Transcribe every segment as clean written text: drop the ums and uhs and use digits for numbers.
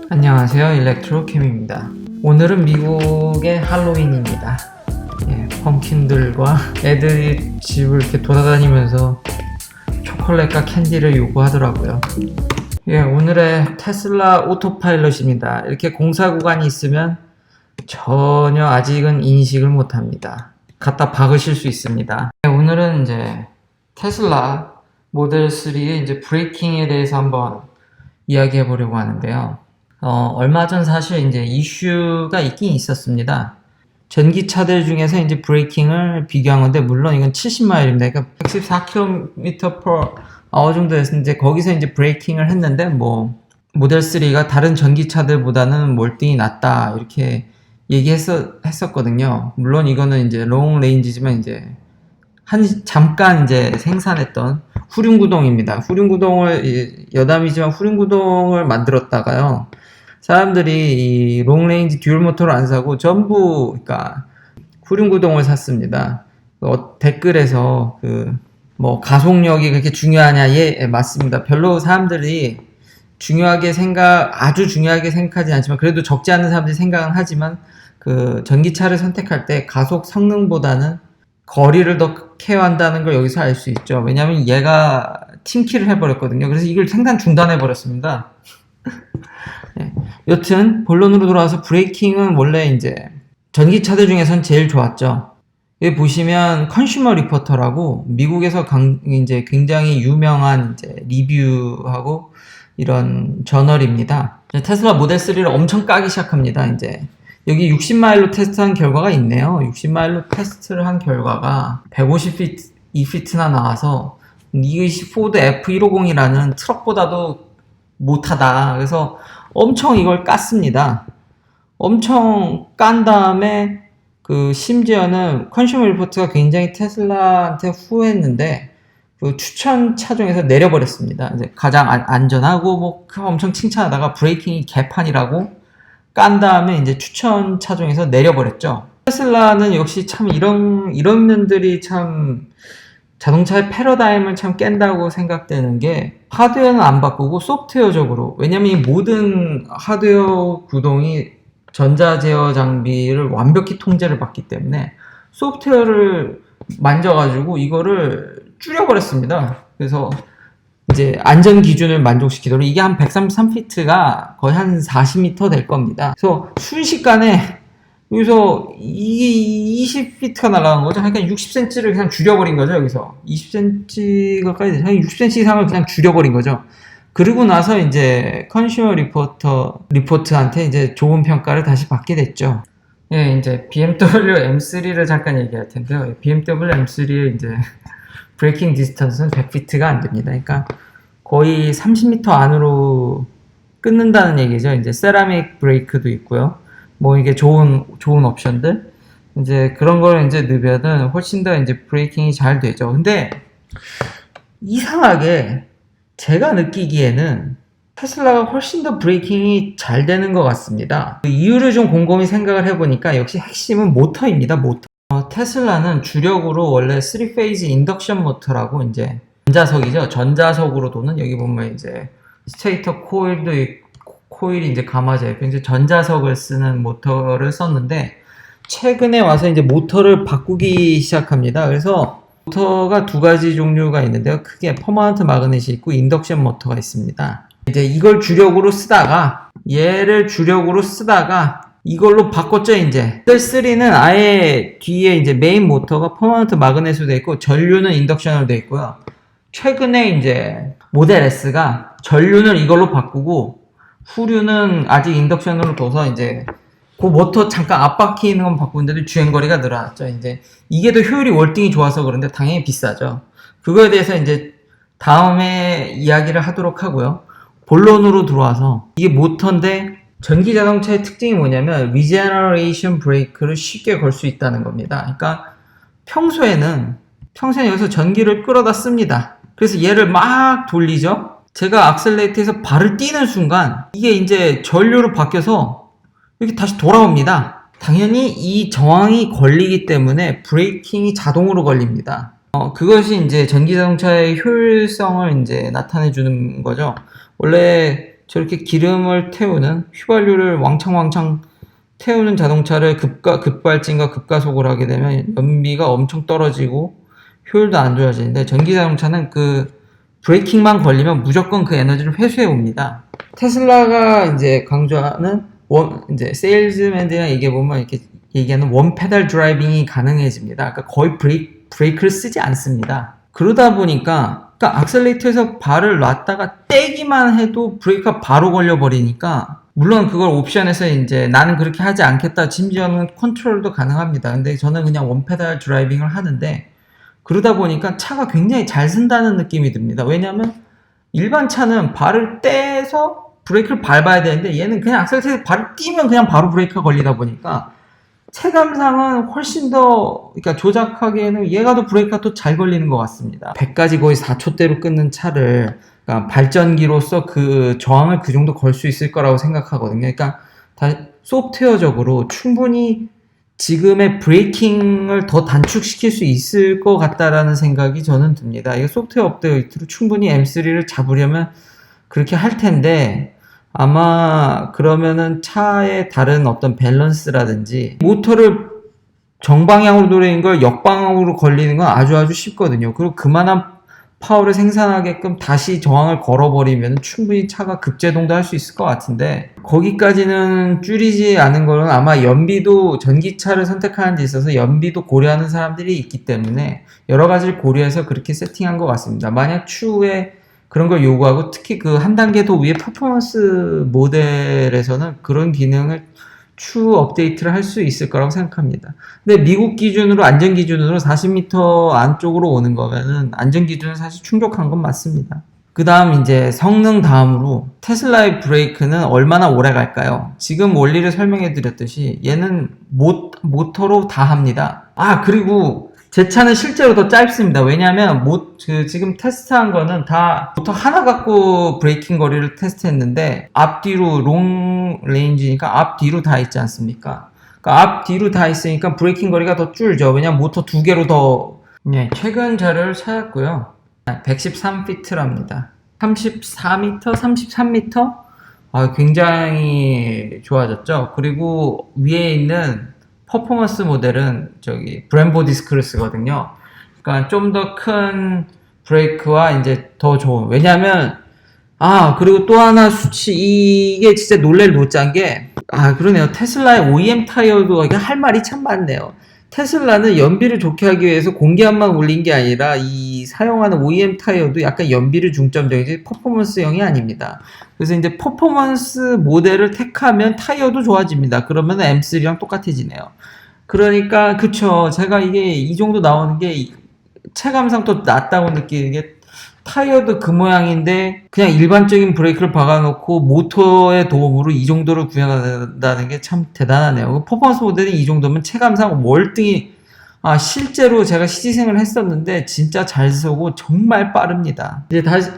안녕하세요, 일렉트로캠입니다. 오늘은 미국의 할로윈입니다. 펌킨들과 애들이 집을 이렇게 돌아다니면서 초콜릿과 캔디를 요구하더라고요. 오늘의 테슬라 오토파일럿입니다. 이렇게 공사 구간이 있으면 전혀 아직은 인식을 못합니다. 갖다 박으실 수 있습니다. 오늘은 이제 테슬라 모델 3의 이제 브레이킹에 대해서 한번 이야기해 보려고 하는데요. 얼마 전 사실 이제 이슈가 있긴 있었습니다. 전기차들 중에서 이제 브레이킹을 비교한 건데, 물론 이건 70마일입니다. 그러니까 114km/h 정도였는데, 이제 거기서 이제 브레이킹을 했는데, 모델 3가 다른 전기차들보다는 몰등이 낮다, 이렇게 얘기했었거든요. 물론 이거는 이제 롱 레인지지만 이제 잠깐 이제 생산했던 후륜구동입니다. 후륜구동을, 여담이지만 후륜구동을 만들었다가요, 사람들이 이 롱레인지 듀얼 모터를 안 사고 전부, 그러니까 후륜구동을 샀습니다. 댓글에서 가속력이 그렇게 중요하냐? 예, 맞습니다. 별로 사람들이 아주 중요하게 생각하지 않지만, 그래도 적지 않은 사람들이 생각은 하지만, 전기차를 선택할 때 가속 성능보다는 거리를 더 케어한다는 걸 여기서 알 수 있죠. 왜냐면 얘가 팀키를 해버렸거든요. 그래서 이걸 생산 중단해버렸습니다. 네. 여튼 본론으로 돌아와서, 브레이킹은 원래 이제 전기차들 중에선 제일 좋았죠. 여기 보시면 컨슈머 리포터라고 미국에서 이제 굉장히 유명한 이제 리뷰하고 이런 저널입니다. 테슬라 모델 3를 엄청 까기 시작합니다. 이제 여기 60마일로 테스트한 결과가 있네요. 60마일로 테스트를 한 결과가 152피트나 나와서 이것이 포드 F150이라는 트럭보다도 못하다. 그래서 엄청 이걸 깠습니다. 엄청 깐 다음에 심지어는 컨슈머 리포트가 굉장히 테슬라한테 후회했는데, 추천 차종에서 내려버렸습니다. 이제 가장 안전하고 엄청 칭찬하다가 브레이킹이 개판이라고 깐 다음에 이제 추천 차종에서 내려버렸죠. 테슬라는 역시 참 이런 면들이 참 자동차의 패러다임을 참 깬다고 생각되는 게, 하드웨어는 안 바꾸고 소프트웨어적으로, 왜냐면 이 모든 하드웨어 구동이 전자 제어 장비를 완벽히 통제를 받기 때문에 소프트웨어를 만져가지고 이거를 줄여버렸습니다. 그래서 이제 안전 기준을 만족시키도록, 이게 한 133피트가 거의 한 40m 될 겁니다. 그래서 순식간에 여기서 이게 20피트가 날아간 거죠. 그러니까 60cm를 그냥 줄여버린 거죠. 여기서 20cm 가까이 되죠. 60cm 이상을 그냥 줄여버린 거죠. 그리고 나서 이제 컨슈머 리포트한테 이제 좋은 평가를 다시 받게 됐죠. 이제 BMW M3를 잠깐 얘기할 텐데요. BMW M3의 이제 브레이킹 디스턴스는 100피트가 안 됩니다. 그러니까 거의 30m 안으로 끊는다는 얘기죠. 이제 세라믹 브레이크도 있고요. 이게 좋은 옵션들, 이제 그런 걸 이제 넣으면은 훨씬 더 이제 브레이킹이 잘 되죠. 근데 이상하게 제가 느끼기에는 테슬라가 훨씬 더 브레이킹이 잘 되는 것 같습니다. 이유를 좀 곰곰이 생각을 해보니까 역시 핵심은 모터입니다. 모터. 테슬라는 주력으로 원래 3페이즈 인덕션 모터라고, 이제 전자석이죠. 전자석으로 도는, 여기 보면 이제 스테이터 코일도 있고, 코일이 이제 감아져 있고, 이제 전자석을 쓰는 모터를 썼는데, 최근에 와서 이제 모터를 바꾸기 시작합니다. 그래서 모터가 두 가지 종류가 있는데요. 크게 퍼머넌트 마그넷이 있고 인덕션 모터가 있습니다. 이제 이걸 주력으로 쓰다가, 얘를 주력으로 쓰다가 이걸로 바꿨죠. 이제 모델 3는 아예 뒤에 이제 메인 모터가 퍼머넌트 마그넷으로 되어 있고, 전류는 인덕션으로 되어 있고요. 최근에 이제 모델 S가 전류는 이걸로 바꾸고 후륜은 아직 인덕션으로 둬서, 이제 모터 잠깐 앞바퀴 있는 건 바꾸는데도 주행거리가 늘어났죠. 이제 이게 더 효율이 월등히 좋아서 그런데 당연히 비싸죠. 그거에 대해서 이제 다음에 이야기를 하도록 하고요. 본론으로 들어와서, 이게 모터인데 전기 자동차의 특징이 뭐냐면 리제너레이션 브레이크를 쉽게 걸 수 있다는 겁니다. 그러니까 평소에는 여기서 전기를 끌어다 씁니다. 그래서 얘를 막 돌리죠. 제가 악셀레이터에서 발을 띄는 순간 이게 이제 전류로 바뀌어서 이렇게 다시 돌아옵니다. 당연히 이 저항이 걸리기 때문에 브레이킹이 자동으로 걸립니다. 그것이 이제 전기자동차의 효율성을 이제 나타내 주는 거죠. 원래 저렇게 기름을 태우는 휘발유를 왕창왕창 태우는 자동차를 급발진과 급가속을 하게 되면 연비가 엄청 떨어지고 효율도 안 좋아지는데 전기 자동차는 그 브레이킹만 걸리면 무조건 그 에너지를 회수해 옵니다. 테슬라가 이제 강조하는 이제 세일즈맨들이랑 얘기해 보면 이렇게 얘기하는 원 페달 드라이빙이 가능해집니다. 그러니까 거의 브레이크를 쓰지 않습니다. 그러다 보니까 그러니까 악셀레이터에서 발을 놨다가 떼기만 해도 브레이크가 바로 걸려버리니까 물론 그걸 옵션에서 이제 나는 그렇게 하지 않겠다 심지어는 컨트롤도 가능합니다. 근데 저는 그냥 원페달 드라이빙을 하는데 그러다 보니까 차가 굉장히 잘 쓴다는 느낌이 듭니다. 왜냐하면 일반 차는 발을 떼서 브레이크를 밟아야 되는데 얘는 그냥 악셀레이터에서 발을 띄면 그냥 바로 브레이크가 걸리다 보니까 체감상은 훨씬 더 그러니까 조작하기에는 얘가 더 브레이크가 더 잘 걸리는 것 같습니다. 100까지 거의 4초대로 끊는 차를 그러니까 발전기로서 그 저항을 그 정도 걸 수 있을 거라고 생각하거든요. 그러니까 소프트웨어적으로 충분히 지금의 브레이킹을 더 단축시킬 수 있을 것 같다라는 생각이 저는 듭니다. 이거 소프트웨어 업데이트로 충분히 M3를 잡으려면 그렇게 할 텐데 아마 그러면은 차의 다른 어떤 밸런스라든지 모터를 정방향으로 돌리는 걸 역방향으로 걸리는 건 아주 쉽거든요. 그리고 그만한 파워를 생산하게끔 다시 저항을 걸어버리면 충분히 차가 급제동도 할 수 있을 것 같은데 거기까지는 줄이지 않은 거는 아마 연비도 전기차를 선택하는 데 있어서 연비도 고려하는 사람들이 있기 때문에 여러 가지를 고려해서 그렇게 세팅한 것 같습니다. 만약 추후에 그런 걸 요구하고 특히 그 한 단계 더 위에 퍼포먼스 모델에서는 그런 기능을 추후 업데이트를 할 수 있을 거라고 생각합니다. 근데 미국 기준으로 안전 기준으로 40m 안쪽으로 오는 거면은 안전 기준은 사실 충족한 건 맞습니다. 그 다음 이제 성능 다음으로 테슬라의 브레이크는 얼마나 오래 갈까요? 지금 원리를 설명해 드렸듯이 얘는 모터로 다 합니다. 그리고 제 차는 실제로 더 짧습니다. 왜냐하면 지금 테스트한 거는 다 모터 하나 갖고 브레이킹 거리를 테스트했는데 앞뒤로 롱 레인지니까 앞뒤로 다 있지 않습니까? 그러니까 앞뒤로 다 있으니까 브레이킹 거리가 더 줄죠. 왜냐면 모터 두 개로 더 최근 자료를 찾았고요. 113피트랍니다. 34m, 33m? 굉장히 좋아졌죠. 그리고 위에 있는 퍼포먼스 모델은 브렘보 디스크를 쓰거든요. 그러니까 좀 더 큰 브레이크와 이제 더 좋은. 왜냐면 그리고 또 하나 수치 이게 진짜 놀랄 못짠 게 그러네요. 테슬라의 OEM 타이어도 이게 할 말이 참 많네요. 테슬라는 연비를 좋게 하기 위해서 공기압만 올린 게 아니라 이 사용하는 OEM 타이어도 약간 연비를 중점적이지 퍼포먼스형이 아닙니다. 그래서 이제 퍼포먼스 모델을 택하면 타이어도 좋아집니다. 그러면 M3랑 똑같아지네요. 그러니까 그쵸. 제가 이게 이 정도 나오는 게 체감상 더 낫다고 느끼는 게 타이어도 그 모양인데 그냥 일반적인 브레이크를 박아놓고 모터의 도움으로 이 정도를 구현한다는 게 참 대단하네요. 퍼포먼스 모델이 이 정도면 체감상 월등히 실제로 제가 시지생을 했었는데 진짜 잘 쓰고 정말 빠릅니다. 이제 다시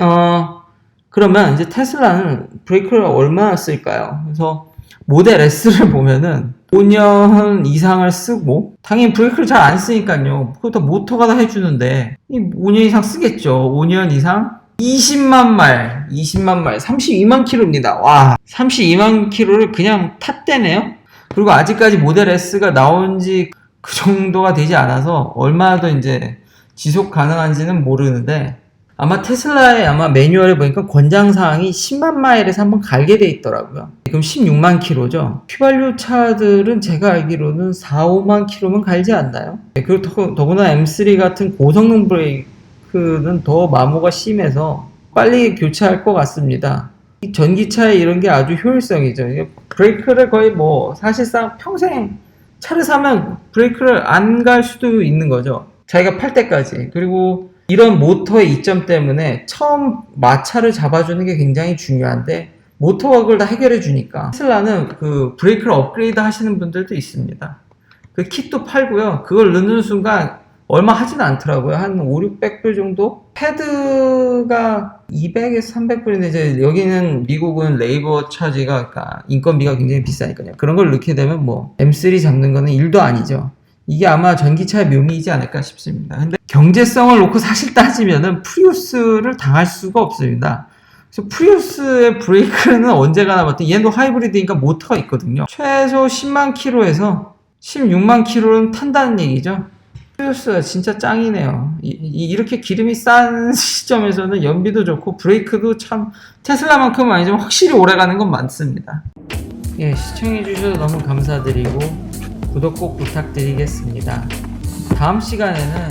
그러면 이제 테슬라는 브레이크를 얼마나 쓸까요? 그래서 모델 S를 보면은 5년 이상을 쓰고 당연히 브레이크를 잘 안 쓰니까요. 그것도 모터가 다 해주는데 5년 이상 쓰겠죠. 5년 이상 20만 말 32만 킬로입니다. 와 32만 킬로를 그냥 탔대네요. 그리고 아직까지 모델 S가 나온 지 그 정도가 되지 않아서 얼마나 더 이제 지속 가능한지는 모르는데 아마 테슬라의 매뉴얼에 보니까 권장사항이 10만 마일에서 한번 갈게 돼 있더라고요. 그럼 16만 킬로죠. 휘발유 차들은 제가 알기로는 4, 5만 킬로면 갈지 않나요? 그리고 더구나 M3 같은 고성능 브레이크는 더 마모가 심해서 빨리 교체할 것 같습니다. 전기차에 이런 게 아주 효율성이죠. 브레이크를 거의 사실상 평생 차를 사면 브레이크를 안 갈 수도 있는 거죠. 자기가 팔 때까지. 그리고 이런 모터의 이점 때문에 처음 마찰을 잡아주는 게 굉장히 중요한데 모터가 그걸 다 해결해 주니까 테슬라는 그 브레이크를 업그레이드 하시는 분들도 있습니다. 그 킷도 팔고요. 그걸 넣는 순간 얼마 하진 않더라고요. 한 5, 600불 정도? 패드가 200에서 300불인데 이제 여기는 미국은 레이버 차지가 그러니까 인건비가 굉장히 비싸니까요. 그런 걸 넣게 되면 M3 잡는 거는 일도 아니죠. 이게 아마 전기차의 묘미이지 않을까 싶습니다. 근데 경제성을 놓고 사실 따지면은 프리우스를 당할 수가 없습니다. 그래서 프리우스의 브레이크는 언제 가나 봤더니 얘도 하이브리드니까 모터가 있거든요. 최소 10만 킬로에서 16만 킬로는 탄다는 얘기죠. 프리우스가 진짜 짱이네요. 이렇게 기름이 싼 시점에서는 연비도 좋고 브레이크도 참 테슬라만큼은 아니지만 확실히 오래가는 건 많습니다. 예, 시청해주셔서 너무 감사드리고 구독 꼭 부탁드리겠습니다. 다음 시간에는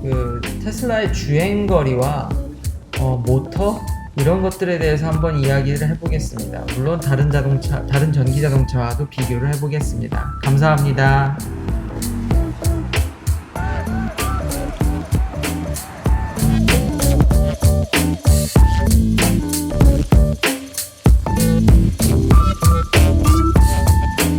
그 테슬라의 주행거리와 모터 이런 것들에 대해서 한번 이야기를 해보겠습니다. 물론 다른 전기 자동차와도 비교를 해보겠습니다. 감사합니다.